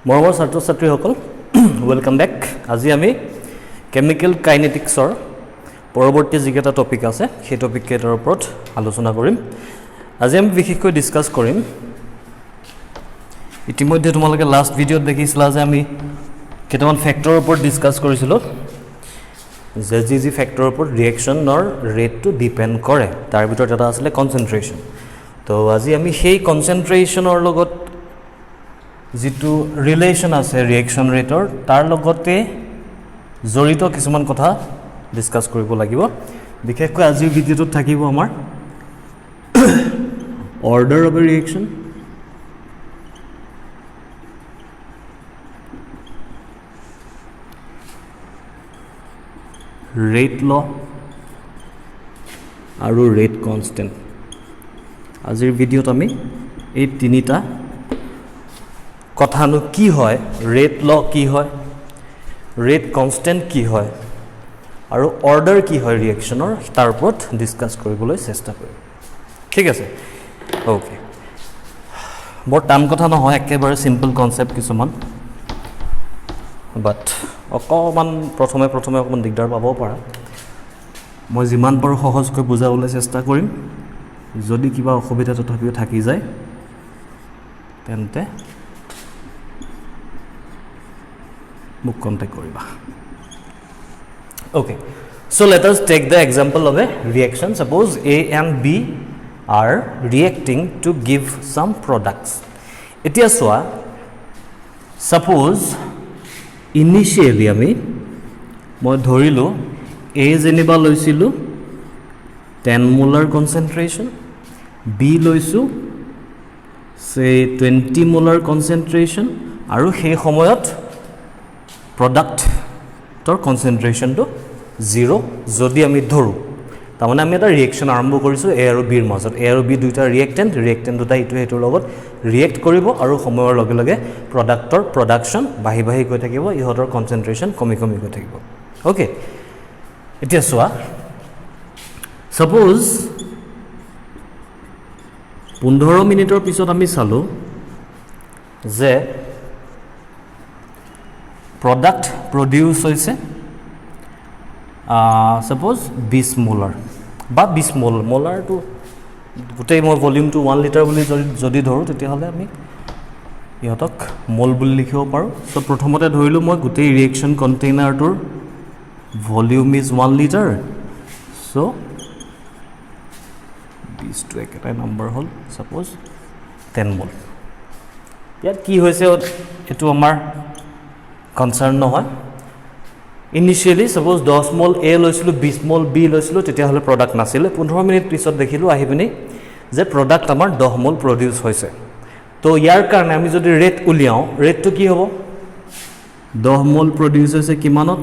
মৰমৰ ছাত্ৰ-ছাত্ৰীসকল welcome back আজি আমি কেমিক্যাল কাইনেটিক্সৰ পৰৱৰ্তী যিকেইটা টপিক আছে সেই টপিক কেইটাৰ ওপৰত আলোচনা কৰিম আজি আমি বিশেষকৈ ডিসকাস কৰিম ইতিমধ্যে তোমালোকে লাষ্ট ভিডিওত দেখিছিলা যে আমি কেইটামান ফ্যাক্টৰৰ ওপৰত ডিসকাস কৰিছিলো যে ফ্যাক্টৰৰ ওপৰত ৰিঅ্যাকচনৰ ৰেটটো ডিপেন্ড কৰে তাৰ ভিতৰত এটা আছিল কনসেন্ট্ৰেচন তো আজি আমি সেই কনসেন্ট্ৰেচনৰ লগত जितु रिलेशन আছে रिएक्शन रेटर तार लगते जड़ित किछुमान कथा डिस्कस करिब লাগিব বিশেষকৈ আজি ভিডিওটো থাকিব আমাৰ order of a reaction rate law আৰু रेट कांस्टेंट আজিৰ ভিডিওত আমি এই তিনিটা কথাनु কি হয় रेट लॉ কি হয় रेट कांस्टेंट কি হয় আৰু অৰ্ডাৰ কি হয় ৰিঅ্যাকচনৰ তাৰ ওপৰত ডিসকাস কৰিবলৈ চেষ্টা কৰিম ঠিক আছে ওকে বৰ টান কথা নহয় একেবাৰে সিম্পল কনসেপ্ট কিছুমান বাট অকমান প্ৰথমে অকমান দিগদাৰ পাব পাৰা মই যিমান পাৰো সহজকৈ বুজাবলৈ চেষ্টা কৰিম যদি কিবা অসুবিধা তথাপিও থাকি যায় তেন্তে মোক কন্টাক্ট কৰিবা okay so let us take the example of a reaction suppose A and B are reacting to give some products etia soa suppose initially ami moi dhorilu A jeniba loisilu 10 molar concentration B loisu say 20 molar concentration aru he samoyot product tor concentration to 0 jodi ami dhoru tamane ami eta reaction arambho korisu A aru B er majot A aru B duita reactant duta itu hetur logot react koribo aru samoyor loge loge product tor production bahi goi thakibo ihotor concentration komi goi thakibo okay etia soa suppose 15 মিনিটৰ পিছত আমি চালো যে product produce hoise suppose 20 molar ba 20 molar to gotei moi volume to 1 liter boli jodi dhoru tetia hole ami ihotok mol boli likhibo paru so prothomote dhorilu moi gotei reaction container tur volume is 1 liter so this to ekata number hol suppose 10 mol ya ki hoise etu amar concern no hoy initially suppose 10 mol A loisilu 20 mol B loisilu tetia hole product nasile 15 minute pisot dekhilu ahibini je product amar 10 mol produce hoise to yar karone ami jodi rate uliao rate to ki hobo 10 mol produce hoise kimanot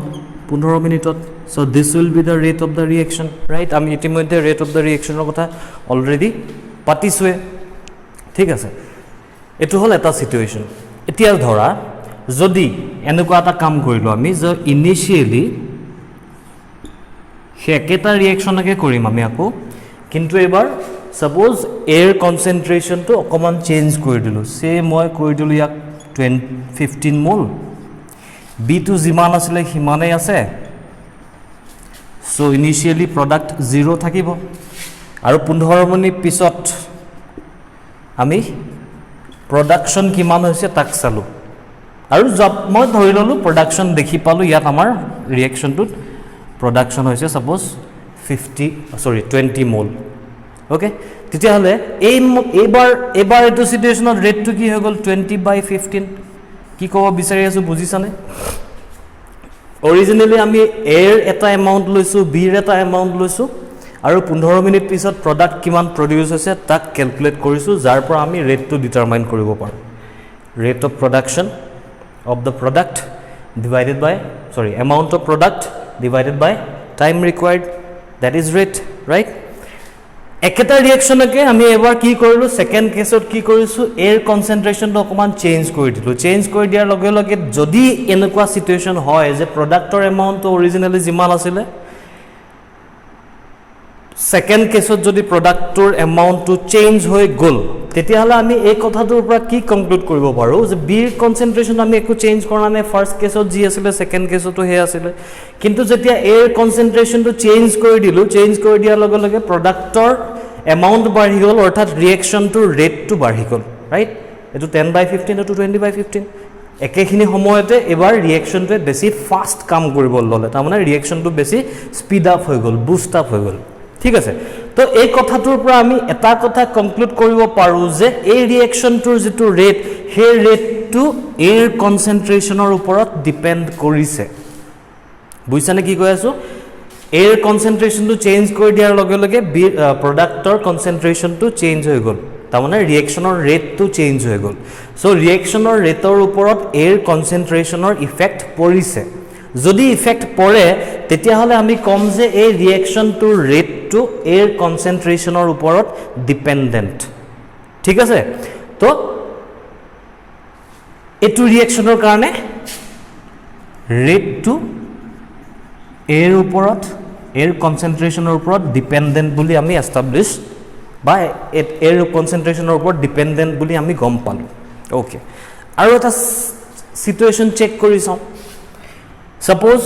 15 minute so this will be the rate of the reaction right ami itimodhe rate of the reaction er kotha already patiswe thik ase etu hol eta situation etia dhora যদি এনেকুৱা এটা কাম কৰিলো আমি যে initially হেকেটা ৰিঅ্যাকচনকে কৰিম আমি আকো কিন্তু এবাৰ সাপোজ এয়াৰ কনসেন্ট্ৰেচন তো অকমান চেঞ্জ কৰি দিলো সে মই কৰি দিলো ইয়াক 15 মোল বি টু জিমান আছিল হিমানে আছে সো ইনিশিয়ালি প্ৰডাক্ট 0 থাকিব আৰু 15 মিনিট পিছত আমি প্ৰডাকশন কিমান হৈছে তাক চালো আৰু জব মই ধৰি ললো প্ৰডাকশন দেখি পালো ইয়াত আমাৰ ৰিঅ্যাকচন টু প্ৰডাকশন হৈছে সাপোজ 20 মোল ওকে তেতিয়া হলে এবাৰ এটো সিচুৱেচনত ৰেট টু কি হৈ গল 20/15 কি কব বিচাৰি আছো বুজিছানে অৰিজিনালি আমি A এৰ এটা এমাউন্ট লৈছো B এৰ এটা এমাউন্ট লৈছো আৰু 15 মিনিট পিছত প্ৰডাক্ট কিমান প্ৰডিউস হৈছে তাক ক্যালকুলেট কৰিছো যাৰ পৰা আমি ৰেট টু ডিটাৰমাইন কৰিব পাৰো rate of production of the product divided by amount of product divided by time required that is rate right eketa reaction ake ami ebar ki korilu second case ot ki korisu air concentration to okoman change kori dilu change kori diar loge loge jodi enukwa situation hoy je product or amount to originally jiman asile second case ot jodi product or amount to change hoy gol তেতিয়াহ'লে আমি এই কথাটোৰ পৰা কি conclude কৰিব পাৰোঁ যে বিৰ কনচেন্ট্ৰেশ্যন আমি একো চেঞ্জ কৰা নাই ফাৰ্ষ্ট কেছত যি আছিলে ছেকেণ্ড কেছতো সেই আছিলে কিন্তু যেতিয়া এৰ কনচেন্ট্ৰেশ্যনটো চেঞ্জ কৰি দিলোঁ চেঞ্জ কৰি দিয়াৰ লগে লগে প্ৰডাক্টৰ এমাউণ্ট বাঢ়ি গ'ল অৰ্থাৎ ৰিয়েকশ্যনটোৰ ৰেটটো বাঢ়ি গ'ল ৰাইট এইটো 10/15 এইটো 20/15 একেখিনি সময়তে এবাৰ ৰিয়েকশ্যনটোৱে বেছি ফাষ্ট কাম কৰিব ল'লে তাৰমানে ৰিয়েকশ্যনটো বেছি স্পীড আপ হৈ গ'ল বুষ্ট আপ হৈ গ'ল ঠিক আছে তো এই কথাটোৰ পৰা আমি এটা কথা কনক্লুড কৰিব পাৰোঁ যে এই ৰিয়েকশ্যনটোৰ যিটো ৰেট সেই ৰেটটো এৰ কনচেন্ট্ৰেশ্যনৰ ওপৰত ডিপেণ্ড কৰিছে বুজিছানে কি কৈ আছোঁ এৰ কনচেন্ট্ৰেশ্যনটো চেঞ্জ কৰি দিয়াৰ লগে লগে প্ৰডাক্টৰ কনচেন্ট্ৰেশ্যনটো চেঞ্জ হৈ গ'ল তাৰমানে ৰিয়েকশ্যনৰ ৰেটটো চেঞ্জ হৈ গ'ল চ' ৰিয়েকশ্যনৰ ৰেটৰ ওপৰত এৰ কনচেন্ট্ৰেশ্যনৰ ইফেক্ট পৰিছে যদি ইফেক্ট পৰে তেতিয়াহ'লে আমি ক'ম যে এই ৰিয়েকশ্যনটোৰ ৰেটটো এৰ কনচেন্ট্ৰেশ্যনৰ ওপৰত ডিপেণ্ডেণ্ট ঠিক আছে তো এইটো ৰিয়েকশ্যনৰ কাৰণে ৰেটটো এৰ ওপৰত এৰ কনচেন্ট্ৰেশ্যনৰ ওপৰত ডিপেণ্ডেণ্ট বুলি আমি এষ্টাব্লিছ বা এৰ কনচেন্ট্ৰেশ্যনৰ ওপৰত ডিপেণ্ডেণ্ট বুলি আমি গম পালোঁ অ'কে আৰু এটা চিটুৱেশ্যন চেক কৰি চাওঁ সাপোজ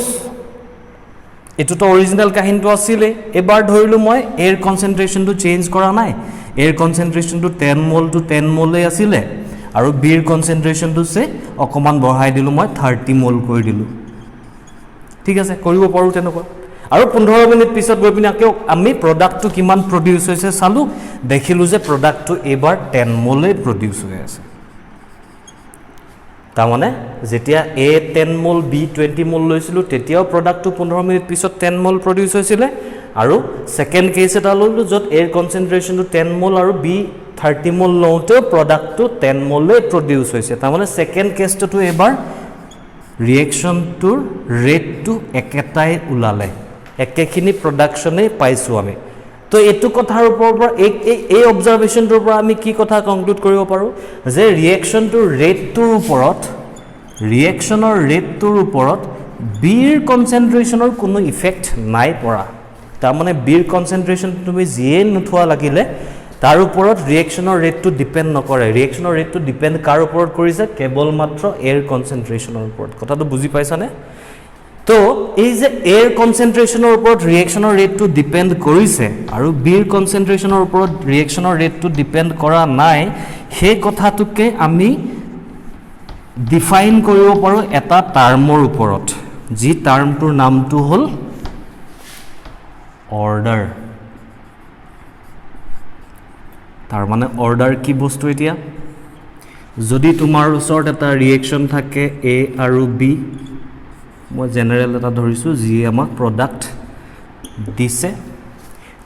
এটোতো অৰিজিনাল কাহিনীটো আছিলে এবাৰ ধৰিলোঁ মই এৰ কনচেন্ট্ৰেশ্যনটো চেঞ্জ কৰা নাই এৰ কনচেন্ট্ৰেশ্যনটো 10 মল টু 10 মলে আছিলে আৰু বিৰ কনচেন্ট্ৰেশ্যনটো সে অকমান বঢ়াই দিলোঁ মই 30 মল কৰি দিলোঁ ঠিক আছে কৰিব পাৰোঁ তেনেকুৱা আৰু 15 মিনিট পিছত গৈ পিনে আমি প্ৰডাক্টটো কিমান প্ৰডিউস হৈছে চালোঁ দেখিলোঁ যে প্ৰডাক্টটো এবাৰ 10 মলে প্ৰডিউস হৈ আছে তাৰমানে যেতিয়া এ 10 মল বি 20 মল লৈছিলোঁ তেতিয়াও প্ৰডাক্টটো 15 মিনিট পিছত 10 মল প্ৰডিউস হৈছিলে আৰু সেকেন্ড কেছ এটা ললোঁ য'ত এৰ কনচেন্ট্ৰেশ্যনটো 10 মল আৰু বি 30 মল লওঁতেও প্ৰডাক্টটো 10 মলে প্ৰডিউস হৈছে তাৰমানে সেকেন্ড কেছটো এবাৰ ৰিয়েকশ্যনটোৰ ৰেটটো একেটাই ওলালে একেখিনি প্ৰডাকশ্যনে পাইছোঁ আমি তো এইটো কথাৰ ওপৰৰ পৰা এই অবজাৰভেশ্যনটোৰ পৰা আমি কি কথা কনক্লুড কৰিব পাৰোঁ যে ৰিয়েকশ্যনটোৰ ৰেটটোৰ ওপৰত বিৰ কনচেন্ট্ৰেশ্যনৰ কোনো ইফেক্ট নাই পৰা তাৰমানে বিৰ কনচেন্ট্ৰেশ্যন তুমি যিয়ে নোথোৱা লাগিলে তাৰ ওপৰত ৰিয়েকশ্যনৰ ৰেটটো ডিপেণ্ড নকৰে ৰিয়েকশ্যনৰ ৰেটটো ডিপেণ্ড কাৰ ওপৰত কৰিছে কেৱল মাত্ৰ এৰ কনচেন্ট্ৰেশ্যনৰ ওপৰত কথাটো বুজি পাইছানে তো এই যে এৰ কনচেন্ট্ৰেশ্যনৰ ওপৰত ৰিয়েকশ্যনৰ ৰেটটো ডিপেণ্ড কৰিছে আৰু বিৰ কনচেন্ট্ৰেশ্যনৰ ওপৰত ৰিয়েকশ্যনৰ ৰেটটো ডিপেণ্ড কৰা নাই সেই কথাটোকে আমি ডিফাইন কৰিব পাৰোঁ এটা টাৰ্মৰ ওপৰত যি টাৰ্মটোৰ নামটো হ'ল অৰ্ডাৰ তাৰ মানে অৰ্ডাৰ কি বস্তু এতিয়া যদি তোমাৰ ওচৰত এটা ৰিয়েকশ্যন থাকে এ আৰু বি মই জেনেৰেল এটা ধৰিছোঁ যি আমাক প্ৰডাক্ট দিছে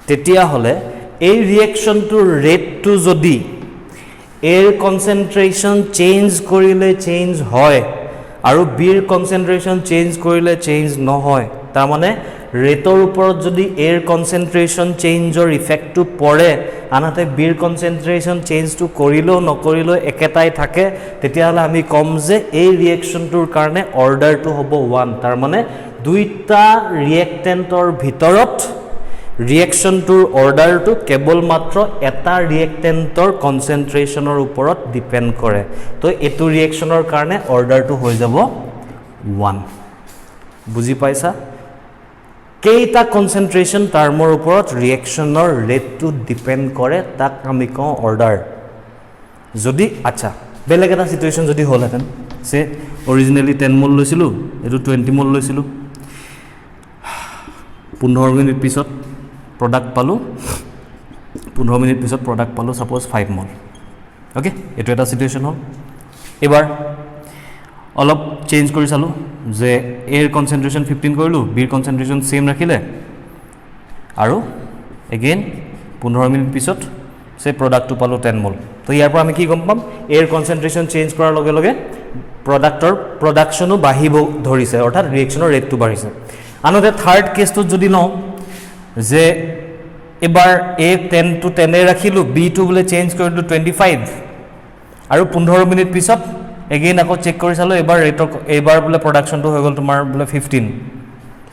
তেতিয়াহ'লে এই ৰিয়েকশ্যনটোৰ ৰেটটো যদি এৰ কনচেন্ট্ৰেশ্যন চেঞ্জ কৰিলে চেঞ্জ হয় আৰু বিৰ কনচেন্ট্ৰেশ্যন চেঞ্জ কৰিলে চেঞ্জ নহয় তাৰমানে ৰেটৰ ওপৰত যদি এৰ কনচেন্ট্ৰেশ্যন চেঞ্জৰ ইফেক্টটো পৰে আনহাতে বিৰ কনচেন্ট্ৰেশ্যন চেঞ্জটো কৰিলেও নকৰিলেও একেটাই থাকে তেতিয়াহ'লে আমি ক'ম যে এই ৰিয়েকশ্যনটোৰ কাৰণে অৰ্ডাৰটো হ'ব 1 তাৰমানে দুইটা ৰিয়েক্টেণ্টৰ ভিতৰত ৰিয়েকশ্যনটোৰ অৰ্ডাৰটো কেৱল মাত্ৰ এটা ৰিয়েক্টেণ্টৰ কনচেন্ট্ৰেশ্যনৰ ওপৰত ডিপেণ্ড কৰে তো এইটো ৰিয়েকশ্যনৰ কাৰণে অৰ্ডাৰটো হৈ যাব 1 বুজি পাইছা কেইটা কনচেন্ট্ৰেশ্যন টাৰ্মৰ ওপৰত ৰিয়েকশ্যনৰ ৰেটটো ডিপেণ্ড কৰে তাক আমি কওঁ অৰ্ডাৰ যদি আচ্ছা বেলেগ এটা চিটুৱেশ্যন যদি হ'লহেঁতেন সে অৰিজিনেলি 10 মল লৈছিলোঁ এইটো 20 মল লৈছিলোঁ 15 মিনিট পিছত প্ৰডাক্ট পালোঁ 15 মিনিট পিছত প্ৰডাক্ট পালোঁ সাপোজ 5 মল অ'কে এইটো এটা চিটুৱেশ্যন হ'ল এবাৰ অলপ চেঞ্জ কৰি চালোঁ যে এৰ কনচেন্ট্ৰেশ্যন 15 কৰিলোঁ বিৰ কনচেন্ট্ৰেশ্যন সেম ৰাখিলে আৰু এগেইন 15 মিনিট পিছত সে প্ৰডাক্টটো পালোঁ 10 মল তো ইয়াৰ পৰা আমি কি গম পাম এৰ কনচেন্ট্ৰেশ্যন চেঞ্জ কৰাৰ লগে লগে প্ৰডাক্টৰ প্ৰডাকশ্যনো বাঢ়িব ধৰিছে অৰ্থাৎ ৰিয়েকশ্যনৰ ৰেটটো বাঢ়িছে আনহাতে থাৰ্ড কেছটোত যদি লওঁ যে এবাৰ এ 10 টু 10 ৰাখিলোঁ বি টো বোলে চেঞ্জ কৰিলোঁ 25 আৰু 15 মিনিট পিছত এগেইন আকৌ চেক কৰি চালোঁ এবাৰ ৰেটৰ এবাৰ বোলে প্ৰডাকশ্যনটো হৈ গ'ল তোমাৰ বোলে 15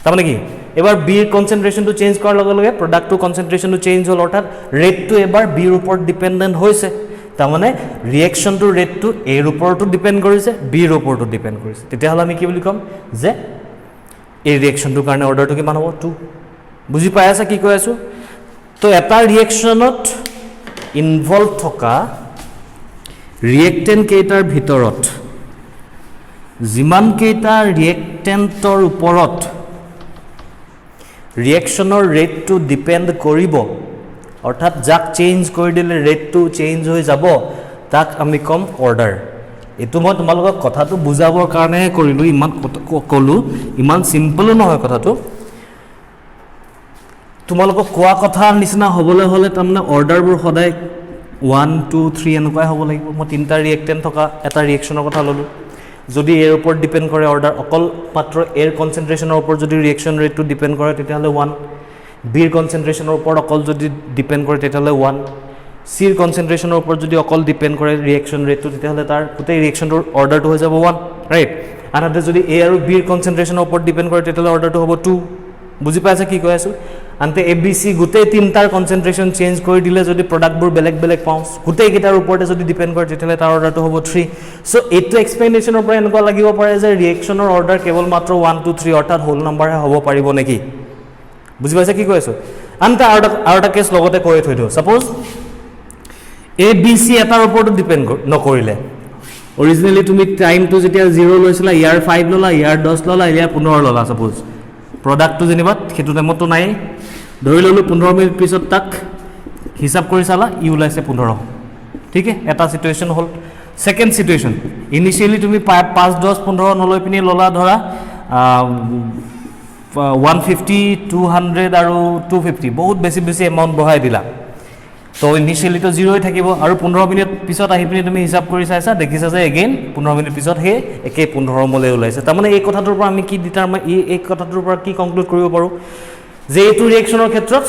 তাৰমানে কি এবাৰ বিৰ কনচেন্ট্ৰেশ্যনটো চেঞ্জ কৰাৰ লগে লগে প্ৰডাক্টটো কনচেন্ট্ৰেশ্যনটো চেঞ্জ হ'ল অৰ্থাৎ ৰেটটো এবাৰ বিৰ ওপৰত ডিপেণ্ডেণ্ট হৈছে তাৰমানে ৰিয়েকশ্যনটোৰ ৰেটটো এৰ ওপৰতো ডিপেণ্ড কৰিছে বিৰ ওপৰতো ডিপেণ্ড কৰিছে তেতিয়াহ'লে আমি কি বুলি ক'ম যে এই ৰিয়েকশ্যনটোৰ কাৰণে অৰ্ডাৰটো কিমান হ'ব 2 বুজি পাই আছা কি কৈ আছোঁ তো এটা ৰিয়েকশ্যনত ইনভলভ থকা ৰিয়েক্টেণ্ট কেইটাৰ ভিতৰত যিমান কেইটা ৰিয়েক্টেণ্টৰ ওপৰত ৰিয়েকশ্যনৰ ৰেটটো ডিপেণ্ড কৰিব অৰ্থাৎ যাক চেঞ্জ কৰি দিলে ৰেটটো চেঞ্জ হৈ যাব তাক আমি কম অৰ্ডাৰ এটো মই তোমালোকক কথাটো বুজাবৰ কাৰণে কৰিলো ইমান কলো ইমান সিম্পলও নহয় কথাটো তোমালোকক কোৱা কথা নিচিনা হ'বলৈ হলে তাৰমানে অৰ্ডাৰবোৰ সদায় 1 2 3 এনেকৈ হ'ব লাগিব মই তিনটা ৰিয়েক্টেণ্ট থকা এটা ৰিয়েকশ্যনৰ কথা ললো যদি এৰ ওপৰত ডিপেণ্ড কৰে অৰ্ডাৰ অকল মাত্ৰ এৰ কনসেন্ট্ৰেচনৰ ওপৰত যদি ৰিয়েকশ্যন ৰেটটো ডিপেণ্ড কৰে তেতিয়াহ'লে 1 বিৰ কনসেন্ট্ৰেচনৰ ওপৰত অকল যদি ডিপেণ্ড কৰে তেতিয়াহ'লে 1 সিৰ কনসেন্ট্ৰেচনৰ ওপৰত যদি অকল ডিপেণ্ড কৰে ৰিয়েকশ্যন ৰেটটো তেতিয়াহ'লে তাৰ গোটেই ৰিয়েকশ্যনটোৰ অৰ্ডাৰটো হৈ যাব 1 ৰাইট আনহাতে যদি এ আৰু বিৰ কনসেন্ট্ৰেচনৰ ওপৰত ডিপেণ্ড কৰে তেতিয়াহ'লে অৰ্ডাৰটো হ'ব 2 বুজি পাইছা কি কৈ আছো আনতে এ বি সি গোটেই তিনটাৰ কনসেন্ট্ৰেচন চেঞ্জ কৰি দিলে যদি প্ৰডাক্টবোৰ বেলেগ বেলেগ পাওঁ গোটেই কেইটাৰ ওপৰতে যদি ডিপেণ্ড কৰে তেতিয়াহ'লে তাৰ অৰ্ডাৰটো হ'ব 3 সো এইটো এক্সপ্লেনেশ্যনৰ পৰা এনেকুৱা লাগিব পাৰে যে ৰিয়েকশ্যনৰ অৰ্ডাৰ কেৱল মাত্ৰ 1 2 3 অৰ্থাৎ হোল নাম্বাৰহে হ'ব পাৰিব নেকি বুজি পাইছা কি কৈ আছো আনতে আৰু এটা কেছ লগতে কৈ থৈ দিওঁ সাপোজ এ বি সি এটাৰ ওপৰতো ডিপেণ্ড নকৰিলে অৰিজিনেলি তুমি টাইমটো যেতিয়া 0 লৈছিলা ইয়াৰ 5 ললা ইয়াৰ 10 ললা ইয়াৰ 15 ললা সাপোজ প্ৰডাক্টটো যেনিবা সেইটো টাইমতো নাই ধৰি ললো 15 মিনিট পিছত তাক হিসাব কৰি চালা ই ওলাইছে 15 ঠিক আছে এটা সিচুৱেশ্যন হ'ল সেকেন্ড সিচুৱেশ্যন ইনিশিয়ালি তুমি 5 10 15 নলৈ পিনি ললা ধৰা 150 200 আৰু 250 বহুত বেছি বেছি এমাউন্ট বঢ়াই দিলা তো ইনিশিয়ালি তো 0 হৈ থাকিব আৰু 15 মিনিট পিছত আহি পিনি তুমি হিসাব কৰি চাইছা দেখিছা যে এগেইন 15 মিনিট পিছত হে একে 15 মলে ওলাইছে তাৰ মানে এই কথাটোৰ পৰা আমি কি ডিটাৰমাইন এই কথাটোৰ পৰা কি কনক্লুড কৰিব পাৰো যে এইটো ৰিয়েকশ্যনৰ ক্ষেত্ৰত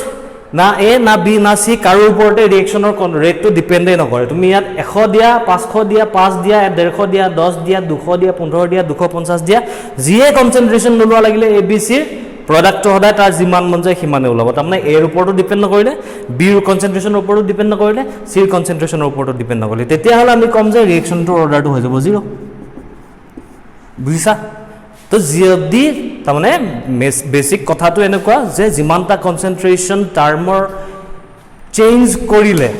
না এ না বি না সি কাৰো ওপৰতে ৰিয়েকশ্যনৰ ৰেটটো ডিপেন্ডে নকৰে তুমি ইয়াত 100 দিয়া 500 দিয়া 5 দিয়া 150 দিয়া 10 দিয়া 200 দিয়া 15 দিয়া 250 দিয়া যিয়ে কনসেন্ট্ৰেচন লোৱা লাগিলে এ বি সি প্ৰডাক্টটো সদায় তাৰ যিমান মন যায় সিমানে ওলাব তাৰমানে এৰ ওপৰতো ডিপেণ্ড নকৰিলে বিৰ কনসেন্ট্ৰেচনৰ ওপৰতো ডিপেণ্ড নকৰিলে সিৰ কনসেন্ট্ৰেচনৰ ওপৰতো ডিপেণ্ড নকৰিলে তেতিয়াহ'লে আমি কম যে ৰিয়েকশ্যনটোৰ অৰ্ডাৰটো হৈ যাব 0 বুজিছা তো যদি তাৰমানে বেসিক কথাটো এনেকুৱা যে যিমানটা কনসেন্ট্ৰেচন টাৰ্মৰ চেঞ্জ কৰিলে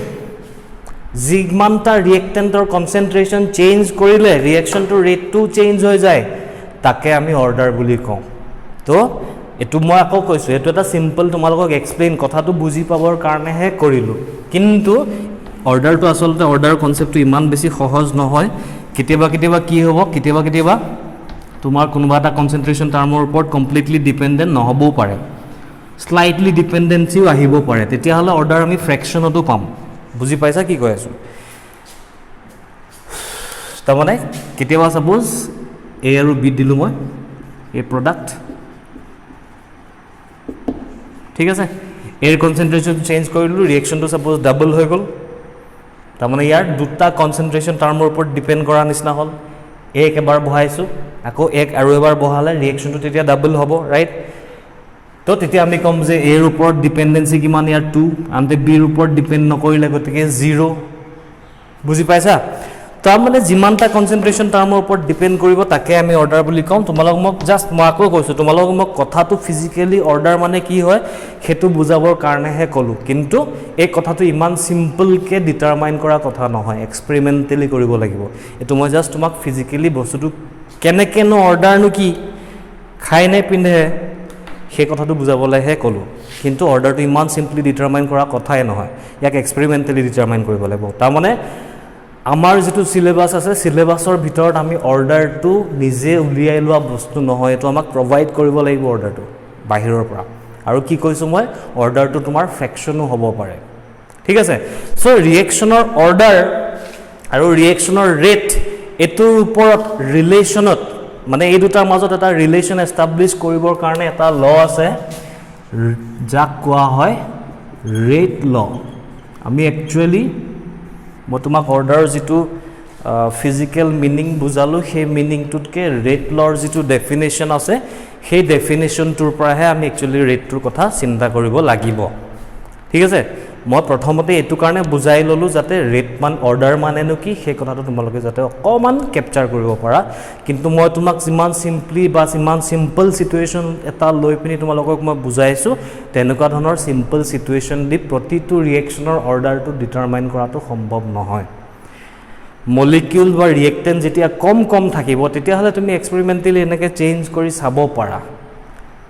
যিমানটা ৰিয়েক্টেণ্টৰ কনসেন্ট্ৰেচন চেঞ্জ কৰিলে ৰিয়েকশ্যনটোৰ ৰেটটো চেঞ্জ হৈ যায় তাকে আমি অৰ্ডাৰ বুলি কওঁ তো এটো মই আকৌ কৈছো এটো এটা সিম্পল তোমালোকক এক্সপ্লেইন কথাটো বুজি পাবৰ কাৰণেহে কৰিলো কিন্তু অৰ্ডাৰটো আসলতে অৰ্ডাৰ কনসেপ্টটো ইমান বেছি সহজ নহয় কেতিয়াবা কেতিয়াবা কি হ'ব কেতিয়াবা তোমাৰ কোনোবা এটা কনসেন্ট্ৰেচন টাৰ্মৰ ওপৰত কমপ্লিটলি ডিপেন্ডেন্ট নহবও পাৰে স্লাইটলি ডিপেন্ডেন্সিও আহিব পাৰে তেতিয়াহ'লে অৰ্ডাৰ আমি ফ্ৰেকশনতো পাম বুজি পাইছা কি কৈ আছো তাৰমানে কেতিয়াবা সাপোজ এ আৰু বি দিলো মই এই প্ৰডাক্ট ঠিক আছে এৰ কনসেন্ট্ৰেচন চেঞ্জ কৰিলো ৰিয়েকশ্যনটো সাপোজ ডাবল হৈ গ'ল তাৰমানে ইয়াৰ দুটা কনসেন্ট্ৰেচন টাৰ্মৰ ওপৰত ডিপেন্ড কৰা নিচিনা হ'ল এক এবাৰ বহাইছো আকৌ এক আৰু এবাৰ বহালে ৰিয়েকশ্যনটো তেতিয়া ডাবল হ'ব ৰাইট তো তেতিয়া আমি কম যে এৰ ওপৰত ডিপেন্ডেন্সি কিমান ইয়াৰ 2 আনতে বিৰ ওপৰত ডিপেন্ড নকৰিলে গতিকে 0 বুজি পাইছা তাৰমানে যিমানটা কনসেন্ট্ৰেচন টাৰ্মৰ ওপৰত ডিপেন্ড কৰিব তাকে আমি অৰ্ডাৰ বুলি কম তোমালোক মোক জাস্ট মই আকৌ কৈছো তোমালোক মোক কথাটো ফিজিক্যালি অৰ্ডাৰ মানে কি হয় হেতু বুজাবৰ কাৰণেহে কলো কিন্তু এই কথাটো ইমান সিম্পল কে ডিটাৰমাইন কৰা কথা নহয় এক্সপেৰিমেন্টালি কৰিব লাগিব এটো মই জাস্ট তোমাক ফিজিক্যালি বস্তুটো কেনেকেনো অৰ্ডাৰনো কি খাই নে পিন্ধে সেই কথাটো বুজাবলৈহে কলো কিন্তু অৰ্ডাৰটো ইমান সিম্পলি ডিটাৰমাইন কৰা কথাই নহয় ইয়াক এক্সপেৰিমেন্টালি ডিটাৰমাইন কৰিব লাগিব তাৰমানে আমাৰ যেটো সিলেবাস আছে সিলেবাসৰ ভিতৰত আমি অৰ্ডাৰটো নিজে উলিয়াই লোৱা বস্তু নহয় এটো আমাক প্ৰভাইড কৰিব লাগিব অৰ্ডাৰটো বাহিৰৰ পৰা আৰু কি কৈছো মই অৰ্ডাৰটো তোমাৰ ফ্ৰেকশনো হ'ব পাৰে ঠিক আছে সো ৰিয়েকশ্যনৰ অৰ্ডাৰ আৰু ৰিয়েকশ্যনৰ ৰেট এটোৰ ওপৰত ৰিলেচনত মানে এই দুটাৰ মাজত এটা ৰিলেচন এস্টাবলিশ কৰিবৰ কাৰণে এটা ল আছে যাক কোৱা হয় ৰেট ল আমি একচুয়ালি মই তোমাক অৰ্ডাৰ যেটো ফিজিক্যাল মিনিং বুজালো সেই মিনিংটোতকে ৰেট লৰ যেটো ডেফিনেশন আছে সেই ডেফিনেশনটোৰ পৰাহে আমি একচুয়ালি ৰেটটোৰ কথা চিন্তা কৰিব লাগিব ঠিক আছে মই প্ৰথমতে এটো কাৰণে বুজাই ললো যাতে ৰেট মান অৰ্ডাৰ মানেনো কি সেই কথাটো তোমালোকে যাতে অকমান ক্যাপচাৰ কৰিব পাৰা কিন্তু মই তোমাক যিমান সিম্পলি বা যিমান সিম্পল সিচুৱেচন এটা লৈ পিনি তোমালোকক মই বুজাইছো তেনেকুৱা ধৰণৰ সিম্পল সিচুৱেচন দি প্ৰতিটো ৰিএকচনৰ অৰ্ডাৰটো ডিটাৰমাইন কৰাটো সম্ভৱ নহয় মলিকিউল বা ৰিএক্টেন্ট যেতিয়া কম থাকিব তেতিয়া হলে তুমি এক্সপেৰিমেন্টালি এনেকে চেঞ্জ কৰি চাব পাৰা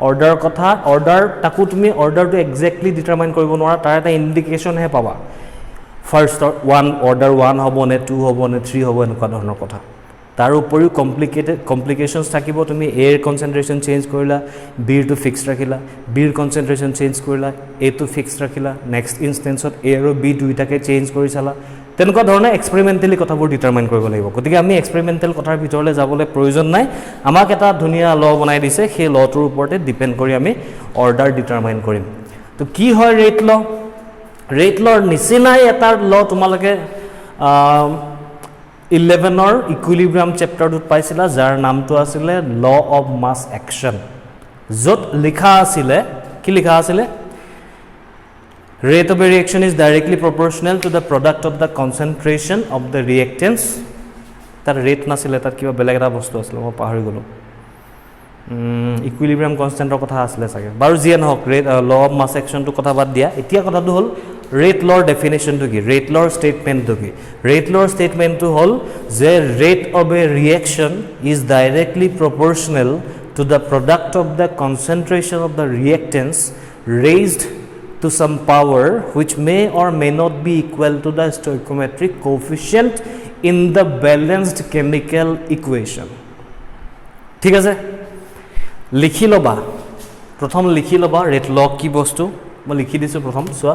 অৰ্ডাৰ কথা অৰ্ডাৰ তাকো তুমি অৰ্ডাৰটো এক্স্যাক্টলি ডিটাৰমাইন কৰিব নোৱাৰা তাৰ এটা ইন্ডিকেশন হে পাবা ফাৰ্স্ট অৰ্ডাৰ 1 হ'ব নে 2 হ'ব নে 3 হ'ব এনেকুৱা ধৰণৰ কথা তাৰ উপৰিও কমপ্লিকেশনছ থাকিব তুমি এৰ কনসেন্ট্ৰেচন চেঞ্জ কৰিলা বিৰ টু ফিক্স ৰাখিলা বিৰ কনসেন্ট্ৰেচন চেঞ্জ কৰিলা এ টু ফিক্স ৰাখিলা নেক্সট ইনষ্টেন্সত এ আৰু বি দুইটাকে চেঞ্জ কৰি চালা তেনেকুৱা ধৰণে এক্সপেৰিমেন্টালি কথাবোৰ ডিটাৰমাইন কৰিব লাগিব গতিকে আমি এক্সপেৰিমেন্টাল কথাৰ ভিতৰলৈ যাবলৈ প্ৰয়োজন নাই আমাক এটা ধুনীয়া ল বনাই দিছে সেই লটোৰ ওপৰতে ডিপেন্ড কৰি আমি অৰ্ডাৰ ডিটাৰমাইন কৰিম তো কি হয় ৰেট লৰ নিচিনাই এটা ল তোমালোকে 11ৰ ইকুইলিব্ৰিয়াম চেপ্টাৰটোত পাইছিলা যাৰ নামটো আছিল ল অফ মাছ একচন যত লিখা আছিল কি লিখা আছিল rate of a reaction is directly proportional to the product of the concentration of the reactants tar rate nasile tar kiba beleg eta bostu asile mo pahari golo equilibrium constant ro kotha asile sage baru jian hok rate law of mass action to kotha bad dia etia kotha tu hol rate law definition to ki rate law statement to ki rate law statement to hol the rate of a reaction is directly proportional to the product of the concentration of the reactants raised to some power which may or may not be equal to the stoichiometric coefficient in the balanced chemical equation ঠিক আছে লিখি লবা প্ৰথম লিখি লবা rate ল কি বস্তু মই লিখি দিছো প্ৰথম সোৱা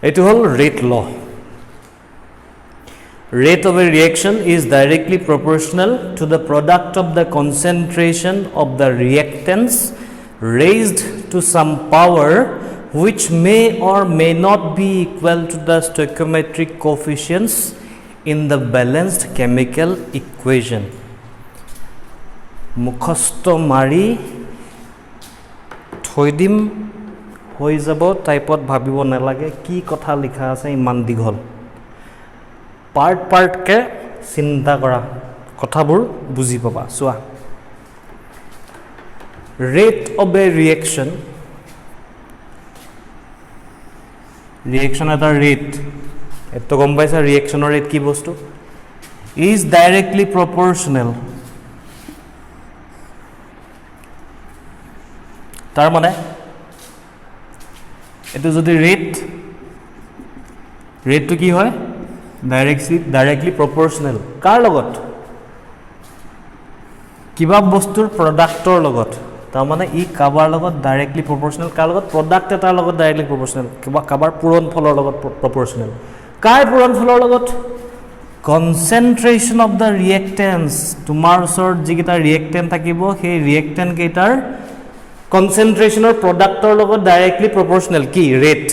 It whole rate law. Rate of a reaction is directly proportional to the product of the concentration of the reactants raised to some power which may or may not be equal to the stoichiometric coefficients in the balanced chemical equation. Mukhasto mari thoidim হৈ যাব টাইপত ভাবিব নালাগে কি কথা লিখা আছে ইমান দীঘল পাৰ্ট কে চিন্তা কৰা কথাবোৰ বুজি পাবা সোৱা ৰেট অফ এ ৰিএকচন এটা ৰেট এত গম পাইছা ৰিএকচনৰ ৰেট কি বস্তু ইজ ডাইৰেক্টলি প্ৰপৰ্চনেল তাৰ মানে এটো যদি ৰেটটো কি হয় ডাইৰেক্টলি প্ৰপৰ্শনেল কাৰ লগত কিবা বস্তুৰ প্ৰডাক্টৰ লগত তাৰ মানে ই কাবাৰ লগত ডাইৰেক্টলি প্ৰপৰ্শনেল কাৰ লগত প্ৰডাক্ট এটাৰ লগত ডাইৰেক্টলি প্ৰপৰ্শনেল কিবা কাবাৰ পূৰণ ফলৰ লগত প্ৰপৰ্শনেল কাৰ পূৰণ ফলৰ লগত কনসেন্ট্ৰেশন অফ দা ৰিয়েক্টেন্স তোমাৰ ওচৰত যিকেইটা ৰিয়েক্টেন্ট থাকিব সেই ৰিয়েক্টেন্ট কেইটাৰ কনসেন্ট্ৰেশনৰ প্ৰডাক্টৰ লগত ডাইৰেক্টলি প্ৰপৰ্শনেল কি ৰেট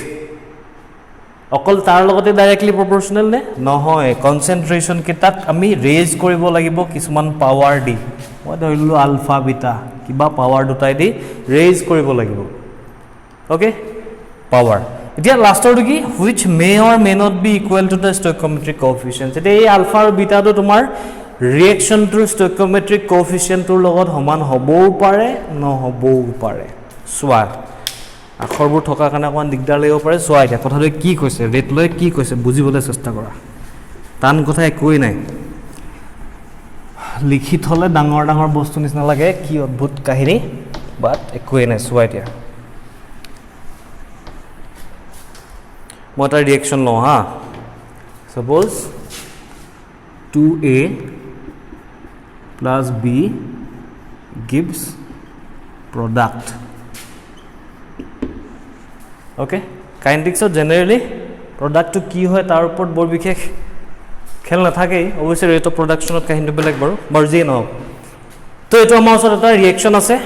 অকল তাৰ লগতে ডাইৰেক্টলি প্ৰপৰ্শনেল নে নহয় কনসেন্ট্ৰেশন কেইটাক আমি ৰেজ কৰিব লাগিব কিছুমান পাৱাৰ দি মই ধৰিলো আলফা বিটা কিবা পাৱাৰ দুটাই দি ৰেজ কৰিব লাগিব ওকে পাৱাৰ এতিয়া লাষ্টৰটো কি which may or may not be equal to the stoichiometric coefficient এতিয়া এই আলফা আৰু বিটাটো তোমাৰ ৰিয়েকশনটোৰ stoichiometric coefficient ৰ লগত সমান হ'বও পাৰে নহ'বও পাৰে সোৱা আখৰবোৰ থকা কাৰণে অকমান দিগদাৰ লাগিব পাৰে সোৱা এতিয়া কথাটো কি কৈছে ৰেট লৈ কি কৈছে বুজিবলৈ চেষ্টা কৰা টান কথা একোই নাই লিখি থলে ডাঙৰ ডাঙৰ বস্তু নিচিনা লাগে কি অদ্ভুত কাহিনী বাট একোই নাই সোৱা এতিয়া মই এটা ৰিয়েকশন লওঁ হা suppose 2a plus b gives product okay kinetics generally product to কি হয় তাৰ ওপৰত বৰ বিশেষ খেল নাথাকে অবশ্যই ৰেট অফ প্ৰডাকশনত কাহিনীটো বেলেগ বাৰু যি নহওক তো এটো আমাৰ ওচৰত এটা ৰিয়েকশন আছে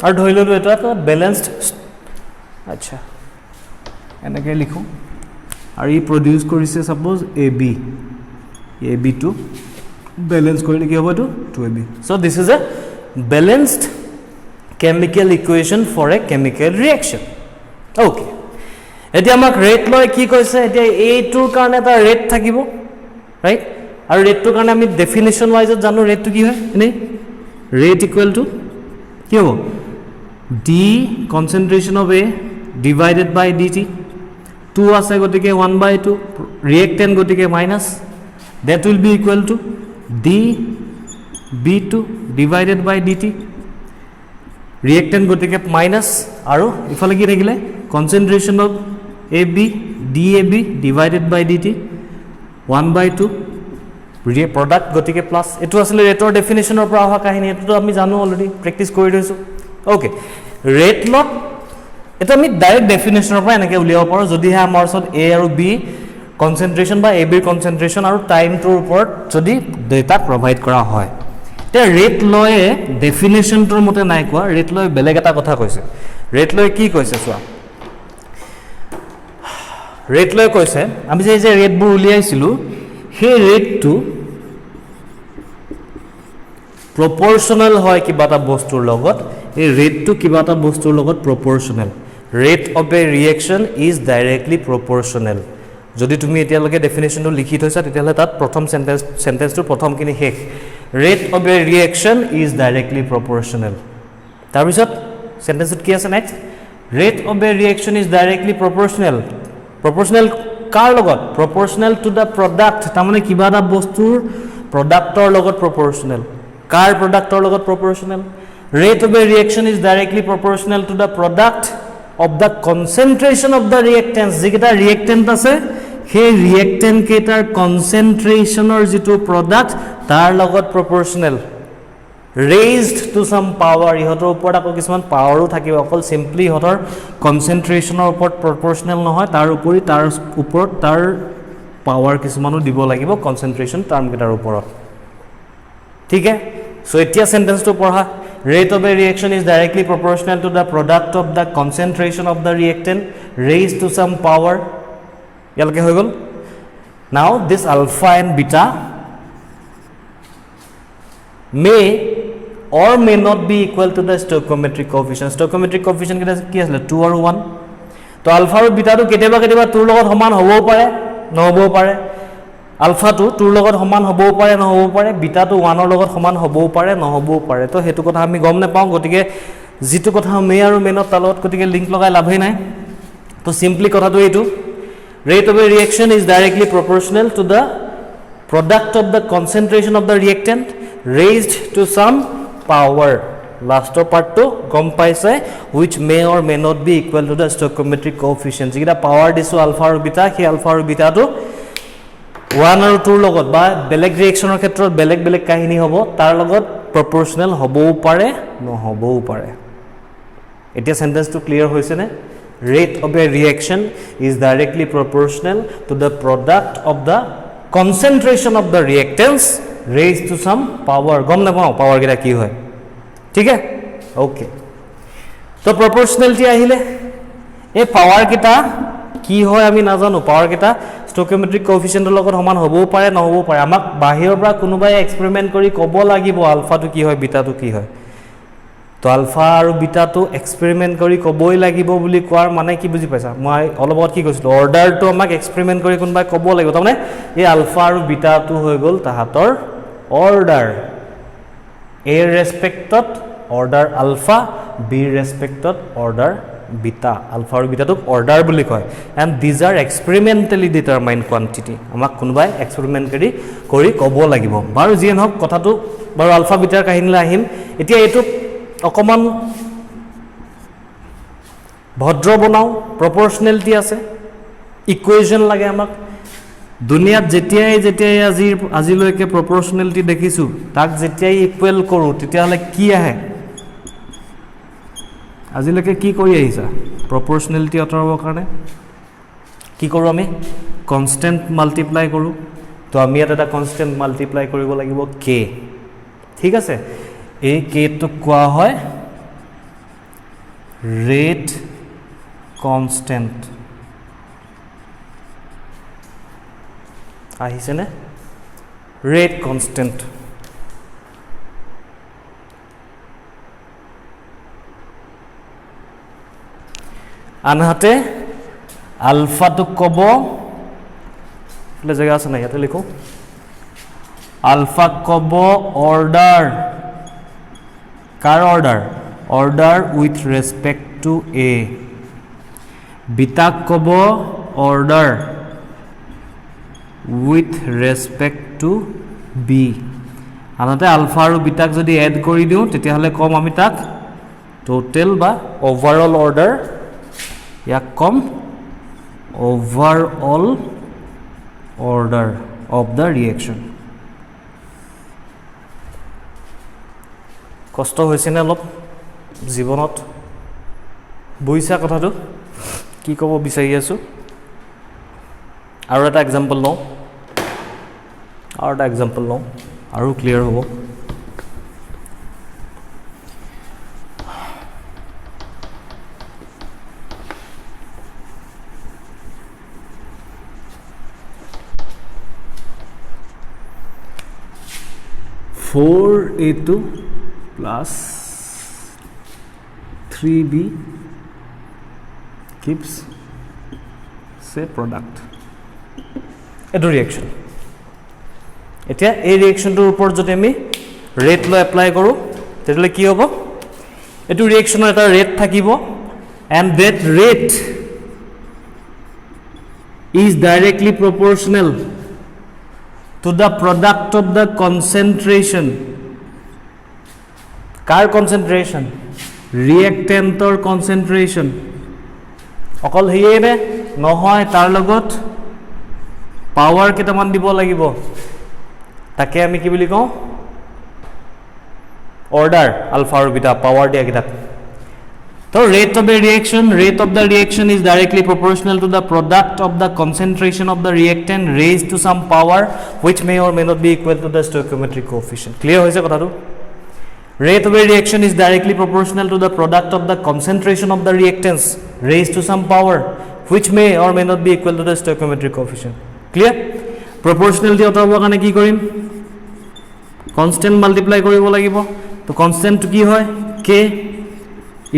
আৰু ধৰি ললো এটা ব্যালেন্সড আচ্ছা এনেকৈ লিখো আৰু ই প্ৰডিউস কৰিছে সাপোজ ab2 बैलेंस কৰিলে কি হ'ব এটো 2ab so this is a balanced chemical equation for a chemical reaction okay এতিয়া আমাক ৰেট লৈ কি কৈছে এতিয়া a2 ৰ কাৰণে এটা ৰেট থাকিব ৰাইট আৰু ৰেটটোৰ কাৰণে আমি ডেফিনিশন ওয়াইজত জানো ৰেটটো কি হয় এনে ৰেট ইকুৱেল টু কি হ'ব d concentration of a divided by dt 2 আছে গতিকে 1/2 reactant গতিকে minus that will be equal to dB2 divided by dt reactant গতিকে minus আৰু ইফালে কি থাকিলে concentration of AB DAB divided by dt 1/2 product গতিকে plus এটো আসলে ৰেটৰ ডেফিনিশনৰ পৰা অহা কাহিনী এটো আমি জানো অলৰেডি প্ৰেক্টিস কৰি দিছো ওকে ৰেট লট এটা আমি ডাইৰেক্ট ডেফিনিশনৰ পৰা এনেকৈ উলিয়াব পাৰো যদিহে আমাৰ ওচৰত A আৰু B কনসেন্ট্ৰেশন বা AB ৰ কনসেন্ট্ৰেশন আৰু টাইমটোৰ ওপৰত যদি ডেটা প্ৰভাইড কৰা হয় তে ৰেট লয়ে ডেফিনিশনটোৰ মতে নাই কোৱা ৰেট লয় বেলেগ এটা কথা কৈছে ৰেট লয় কি কৈছে চোৱা ৰেট লয় কৈছে আমি যে ৰেটবোৰ উলিয়াইছিলো সেই ৰেটটো proportional হয় কিবা এটা বস্তুৰ লগত এই ৰেটটো কিবা এটা বস্তুৰ লগত proportional rate of a reaction is directly proportional যদি তুমি এতিয়ালৈকে ডেফিনিশনটো লিখি থৈছা তেতিয়াহলে তাত প্ৰথম সেন্টেন্সটো প্ৰথম কিনি শেষ rate of a reaction is directly proportional তাৰ পিছত সেন্টেন্সত কি আছে next rate of a reaction is directly proportional কাৰ লগত proportional to the product তাৰ মানে কিবা এটা বস্তুৰ প্ৰডাক্টৰ লগত proportional কাৰ প্ৰডাক্টৰ লগত proportional rate of a reaction is directly proportional to the product of the concentration of the reactants যেটা reactant আছে সেই reactant কেটাৰ concentrationৰ যেটো product তাৰ লগত proportional raised to some power ইহতৰ ওপৰত আকৌ কিছুমান পাৱাৰো থাকিব অকল simply ইহতৰ concentrationৰ ওপৰত proportional নহয় তাৰ উপৰি তাৰ ওপৰত তাৰ পাৱাৰ কিছুমানো দিব লাগিব concentration টাৰ্ম কেটাৰ ওপৰত ঠিক আছে সো এতিয়া সেন্টেন্সটো পঢ়া rate of a reaction is directly proportional to the product of the concentration of the reactant raised to some power yalke hoy gol now this alpha and beta may or may not be equal to the stoichiometric coefficient ki asle 2 or 1 to alpha aru beta to keteba tur logot saman hobo pare nohobo pare alpha to tur logot saman hobo pare nohobo pare beta to 1 or logot saman hobo pare nohobo pare to hetu kotha ami gom na paung gotike jitu kotha may aru may not talot gotike link logai labhai nai to simply kotha to etu rate of a reaction is directly proportional to the product of the concentration of the reactant raised to some power লাষ্টৰ পাৰ্টটো গম পাইছে which may or may not be equal to the stoichiometric coefficient যিটা power দিছো alpha আৰু beta সেই আলফা আৰু বিটাটো 1 আৰু 2 লগত বা বেলেগ ৰিএকচনৰ ক্ষেত্ৰত বেলেগ বেলেগ কাহিনী হ'ব তাৰ লগত proportional হবও পাৰে নহবও পাৰে এতিয়া সেন্টেন্সটো ক্লিয়াৰ হৈছে নে rate of a reaction is directly proportional to the product of the concentration of the reactants raised to some power গম না পাও পাৱাৰ কেটা কি হয় ঠিক আছে ওকে তো proportionality আহিলে এই পাৱাৰ কেটা কি হয় আমি নাজানো পাৱাৰ কেটা stoichiometric coefficient লগত সমান হবও পাৰে নহবও পাৰে আমাক বাহিৰৰ পৰা কোনোবাই এক্সপেৰিমেন্ট কৰি ক'ব লাগিব আলফাটো কি হয় বিটাটো কি হয় তো আলফা আৰু বিটাটো এক্সপেৰিমেন্ট কৰি ক'বই লাগিব বুলি কোৱাৰ মানে কি বুজি পাইছা মই অলপত কি কৈছিলো অৰ্ডাৰটো আমাক এক্সপেৰিমেন্ট কৰি কোনোবাই ক'ব লাগিব তাৰমানে এই আলফা আৰু বিটাটো হৈ গ'ল তাহাতৰ অৰ্ডাৰ এ ৰেসপেক্টত অৰ্ডাৰ আলফা বি ৰেসপেক্টত অৰ্ডাৰ বিটা আলফা আৰু বিটাটোক অৰ্ডাৰ বুলি কয় and these are experimentally determined quantity আমাক কোনোবাই এক্সপেৰিমেন্ট কৰি ক'ব লাগিব বাৰু যি নহওক কথাটো বাৰু আলফা বিটাৰ কাহিনীলৈ আহিম এতিয়া এইটো অকমান ভদ্ৰ বনাও প্ৰপৰ্শনেলিটি আছে ইকুৱেশ্যন লাগে আমাক দুনিয়াত যেতিয়াই আজিলৈকে প্ৰপৰ্শনেলিটি দেখিছো তাক যেতিয়াই ইকুৱেল কৰো তেতিয়াহলে কি আহে আজিলৈকে কি কৰি আহিছা প্ৰপৰ্শনেলিটি অতৰাবৰ কাৰণে কি কৰো আমি কনস্ট্যান্ট মাল্টিপ্লাই কৰো তো আমি এটা কনস্ট্যান্ট মাল্টিপ্লাই কৰিব লাগিব k ঠিক আছে এই k তো কোৱা হয় ৰেট কনস্ট্যান্ট আহিছে নে ৰেট কনস্ট্যান্ট আনহাতে আলফাটো কব জেগা আছে না ইয়াতে লিখো আলফা কব অৰ্ডাৰ কাৰ order with respect to A beta কব order with respect to B আনহাতে আলফা আৰু বিটাক যদি এড কৰি দিও তেতিয়াহলে কম আমি তাক টোটেল বা ওভাৰঅল অৰ্ডাৰ ইয়াক কম overall order of the reaction কষ্ট হৈছে না অলপ জীৱনত বুইছা কথাটো কি ক'ব বিচাৰি আছো আৰু এটা এক্সাম্পল লওঁ আৰু ক্লিয়াৰ হ'ব (4a2 plus 3b gives say product এটো ৰিঅ্যাকশন এতিয়া এই ৰিঅ্যাকশনটোৰ ওপৰত যদি আমি ৰেট লৈ এপ্লাই কৰো তেতিয়ালে কি হ'ব এটো ৰিঅ্যাকশনৰ এটা ৰেট থাকিব and that rate is directly proportional to the product of the concentration car concentration reactant or concentration অকল হিয়েনে নহয় তাৰ লগত পাৱাৰ কেটামান দিব লাগিব তাকে আমি কি বুলি কওঁ অৰ্ডাৰ আলফা আৰু বিটা পাৱাৰ দিয়া কিটা So rate of the reaction is directly proportional to the product of the concentration of the reactant raised to some power which may or may not be equal to the stoichiometric coefficient. Clear hoise kotha tu? Rate of a reaction is directly proportional to the product of the concentration of the reactants raised to some power which may or may not be equal to the stoichiometric coefficient. Clear? Proportionality otabor kane ki korim? Constant multiply koribo lagibo. To constant to ki hoy? K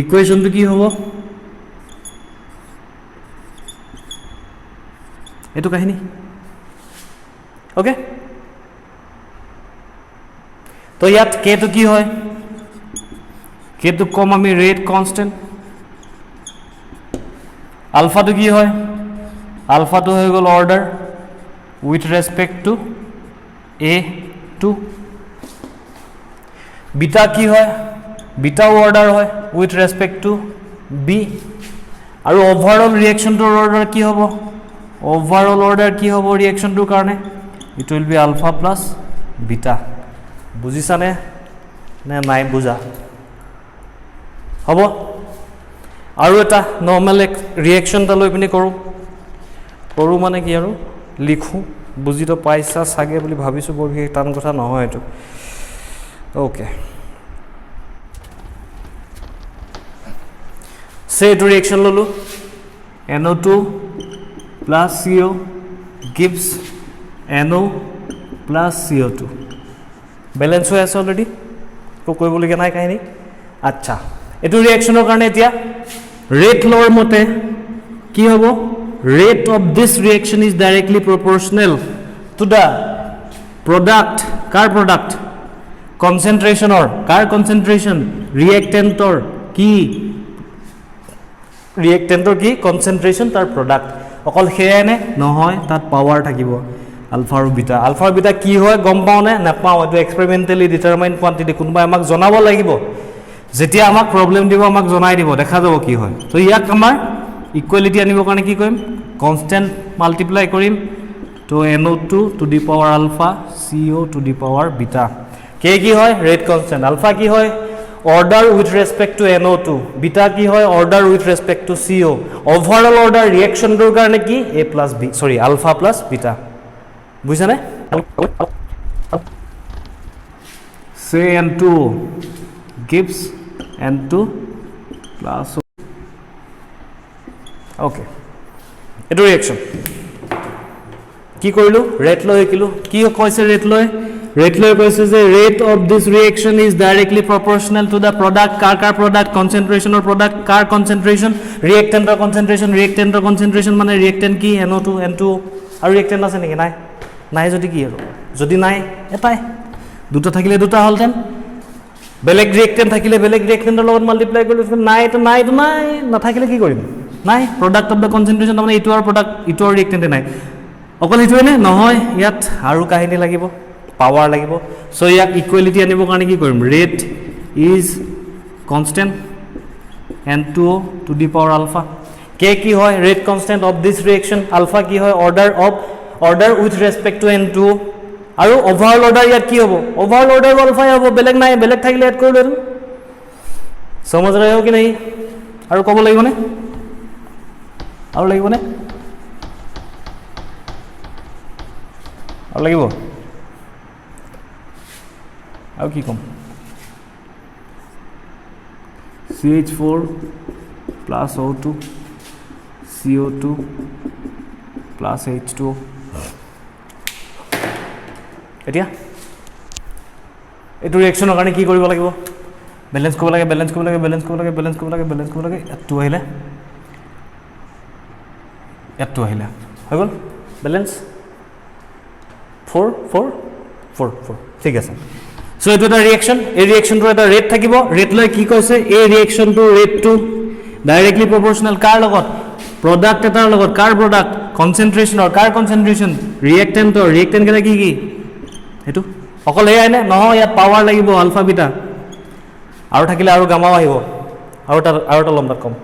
equation তো কি হ'ব এটো কাহিনী okay তো ইয়াত কে তো কি হয় কে তো কম আমি রেট কনস্ট্যান্ট আলফা তো কি হয় আলফা তো হয়ে গেল order with respect to A to beta কি হয় বিটাও অৰ্ডাৰ হয় উইথ ৰেসপেক্ট টু বি আৰু ওভাৰঅল ৰিএকশনটোৰ অৰ্ডাৰ কি হ'ব ওভাৰঅল অৰ্ডাৰ কি হ'ব ৰিএকশনটোৰ কাৰণে it will be alpha plus beta বুজিছানে নে নাই বুজা হ'ব আৰু এটা নৰ্মেল ৰিএকশন এটা লৈ পিনে কৰো মানে কি আৰু লিখো বুজি তো পাইছা সাগে বুলি ভাবিছো বৰ বিশেষ টান কথা নহয় এটো ওকে সে এটো ৰিএকশন ললো NO2 plus CO gives NO plus CO2 balance हो আছে অলরেডি তো কইবলগিয়া নাই কাহিনী আচ্ছা এটো ৰিএকশনৰ কাৰণে এতিয়া ৰেট লৰ মতে কি হ'ব rate of this reaction is directly proportional to the product car product concentration or car concentration reactant or ki concentration tar product অকল হেনে নহয় তাত পাৱাৰ থাকিব আলফা আৰু বিটা কি হয় গম পাও নে নাপাও এটো এক্সপেৰিমেন্টালি ডিটাৰমাইন কোয়ান্টিটি কোনবা আমাক জনাব লাগিব যেতিয়া আমাক প্ৰবলেম দিব আমাক জনাই দিব দেখা যাব কি হয় তো ইয়াক আমাৰ ইকুৱেলিটি আনিবৰ কাৰণে কি কৰিম কনস্ট্যান্ট মাল্টিপ্লাই কৰিম তো NO2 to the power alpha CO to the power beta K কি হয় ৰেট কনস্ট্যান্ট আলফা কি হয় order with respect to NO2 beta কি হয় order with respect to CO overall order reaction টোৰ কাৰণে কি A plus B sorry alpha plus beta বুঝছানে say N2 gives N2 plus okay এটো ৰিএকশন কি কৰিলো ৰেট লৈ কিলো কি কৈছে ৰেট লৈ কৈছে যে rate of this reaction is directly proportional to the product car product concentration or product car concentration reactant concentration মানে reactant কি NO2 N2 আৰু reactant আছে নেকি নাই যদি নাই এটাই দুটা থাকিলে দুটা হলতেন বেলেগ reactant থাকিলে বেলেগ reactanter লগত মাল্টিপ্লাই কৰিলে নাই নাথাকিলে কি কৰিম নাই product of the concentration মানে ইটো আৰু product ইটো আৰু reactant নাই অকল ইটোৱে নে নহয় ইয়াত আৰু কাহিনী লাগিব পাৱাৰ লাগিব সো ইয়াক ইকুৱেলিটি আনিবৰ কাৰণে কি কৰিম rate is constant N2O to the power alpha K কি হয় rate constant of this reaction alpha কি হয় order with respect two N2O আৰু ওভাৰঅল অৰ্ডাৰ ইয়াত কি হ'ব ওভাৰঅল অৰ্ডাৰ আলফা হ'ব বেলেগ নাই বেলেগ থাকিলে এড কৰি লম समझ रहे हो कि नहीं আৰু কব লাগিব নে আৰু লাগিব আৰু কি কম CH4 plus O2 CO2 plus H2O এতিয়া এটো ৰিএকশনৰ কাৰণে কি কৰিব লাগিব ব্যালেন্স কৰিব লাগে এটো আহিলে হৈ গল ব্যালেন্স 4 ঠিক আছে সো এটো এটা ৰিএকশন এই ৰিএকশনটো এটা ৰেট থাকিব ৰেট লৈ কি কৈছে এই ৰিএকশনটো ৰেটটো ডাইৰেক্টলি প্ৰপৰশনাল কাৰ লগত প্ৰডাক্ট এটাৰ লগত কাৰ প্ৰডাক্ট কনসেন্ট্ৰেশন অৰ কাৰ কনসেন্ট্ৰেশন ৰিএকটেন্ট কেটা কি এটো অকল এই আইনে নহয় ইয়াত পাৱাৰ লাগিব আলফা বিটা আৰু থাকিলে আৰু গামাও আহিব আৰু এটা লম্বা কম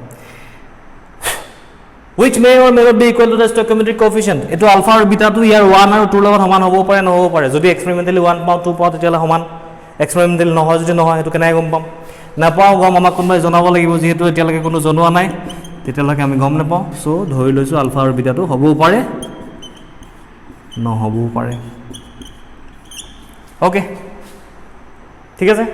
which may or may not be equal to the stoichiometric coefficient এটো আলফা আৰু বিটা টো ইয়াৰ 1 আৰু 2 লগত সমান হ'ব পাৰে নহ'ব পাৰে যদি এক্সপেৰিমেন্টালি 1 পাও 2 পাও তেতিয়ালে সমান এক্সপেৰিমেন্টালি নহয় যদি নহয় এটো কেনে গম পাম নাপাও গম আমাক কোনবাই জনাব লাগিব যেহেতু এতিয়ালৈকে কোনো জনোৱা নাই তেতিয়ালৈকে আমি গম নাপাও সো ধৰি লৈছো আলফা আৰু বিটা টো হ'বও পাৰে নহ'বও পাৰে ওকে ঠিক আছে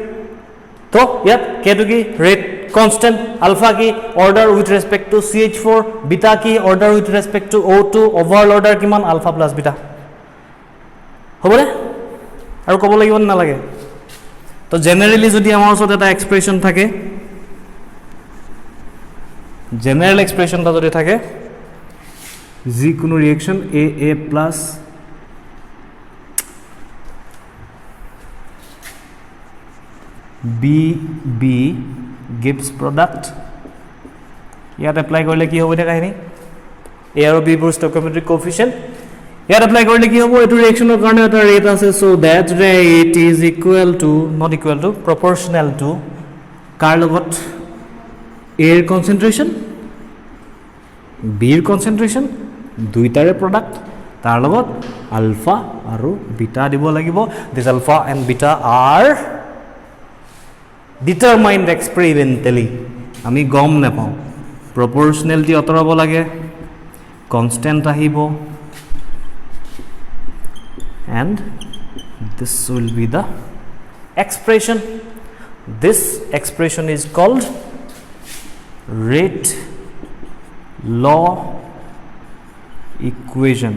তো ইয়াত কেটো কি rate constant alpha ki order with respect to CH4 beta ki order with respect to O2 overall order kiman alpha plus beta hobole aru kobo lagibo na lage to generally jodi amar osot eta expression thake general expression ta jodi thake ji kono reaction a plus b gives product ইয়াত apply কৰিলে কি হ'ব এটা কাহিনী a আৰু b বোৰ stoichiometric coefficient ইয়াত apply কৰিলে কি হ'ব এটো ৰিএকশনৰ কাৰণে এটা ৰেট আছে so that rate is equal to not equal to proportional to কাৰ লগত এৰ কনচেন্ট্ৰেশ্যন বিৰ কনচেন্ট্ৰেশ্যন দুইটাৰে প্ৰডাক্ট তাৰ লগত আলফা আৰু বিটা দিব লাগিব this alpha and beta are determined experimentally আমি গম নাপাওঁ প্ৰপৰ্চনেলিটি অতৰাব লাগে কনষ্টেণ্ট আহিব and this will be the expression. This expression is called rate law equation.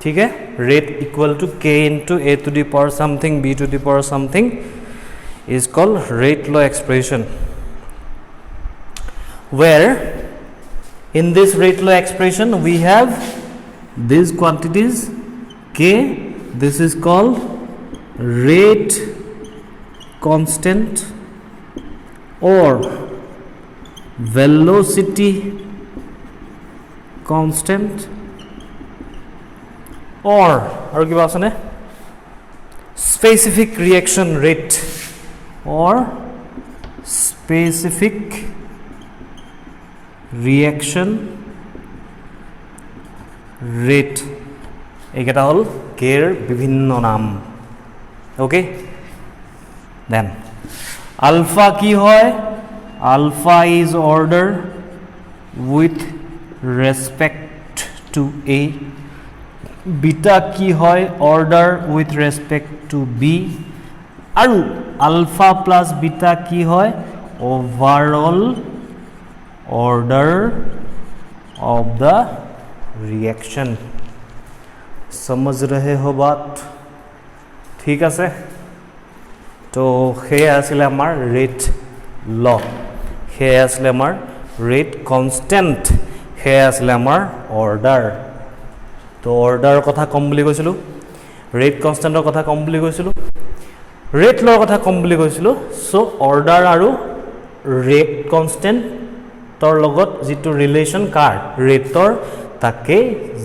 ठीक है rate equal to k into a to the power something b to the power something is called rate law expression, where in this rate law expression we have these quantities k, this is called rate constant or velocity constant or aru kiba ase ne specific reaction rate or specific reaction rate এইকেইটা হ'ল কেৰ বিভিন্ন নাম okay then alpha কি হয় alpha is order with respect to A beta কি হয় order with respect to B আৰু আলফা প্লাস বিটা কি হয় overall order of the reaction समझ रहे हो बात ठीक আছে তো हे आছিলে আমাৰ ৰেট ল हे आছিলে আমাৰ ৰেট কনস্ট্যান্ট हे आছিলে আমাৰ অৰ্ডাৰ তো অৰ্ডাৰৰ কথা কম বুলি কৈছিলো ৰেট কনস্ট্যান্টৰ কথা কম বুলি কৈছিলো ৰেট লৰ কথা কম বুলি কৈছিলো সো অৰ্ডাৰ আৰু ৰেট কনস্ট্যান্টৰ লগত যেটো ৰিলেশন কাৰ ৰেটৰ তাকে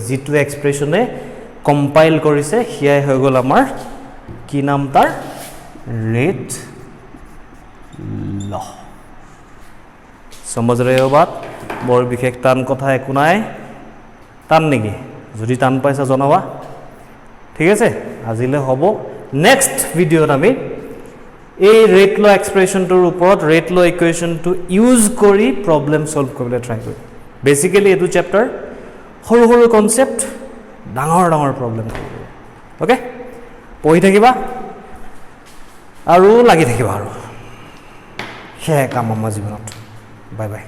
যেটো এক্সপ্ৰেছনে কম্পাইল কৰিছে হিয়াই হৈ গল আমাৰ কি নাম তাৰ ৰেট ল समझ रहे हो बात বৰ বিশেষ টান কথা একো নাই টান নেকি যদি টান পাইছা জনাবা ঠিক আছে আজিলে হ'ব নেক্সট ভিডিওত আমি এই ৰেট ল এক্সপ্ৰেছনটোৰ ওপৰত ৰেট ল ইকুৱেশ্যনটো ইউজ কৰি প্ৰবলেম সলভ কৰিবলৈ ট্ৰাই কৰিম বেসিক্যালি এটো চ্যাপ্টাৰ সৰু সৰু কনসেপ্ট ডাঙৰ ডাঙৰ প্ৰবলেম ওকে পঢ়ি থাকিবা আৰু লাগি থাকিবা আৰু হে কাম আমাৰ জীৱনত বাই বাই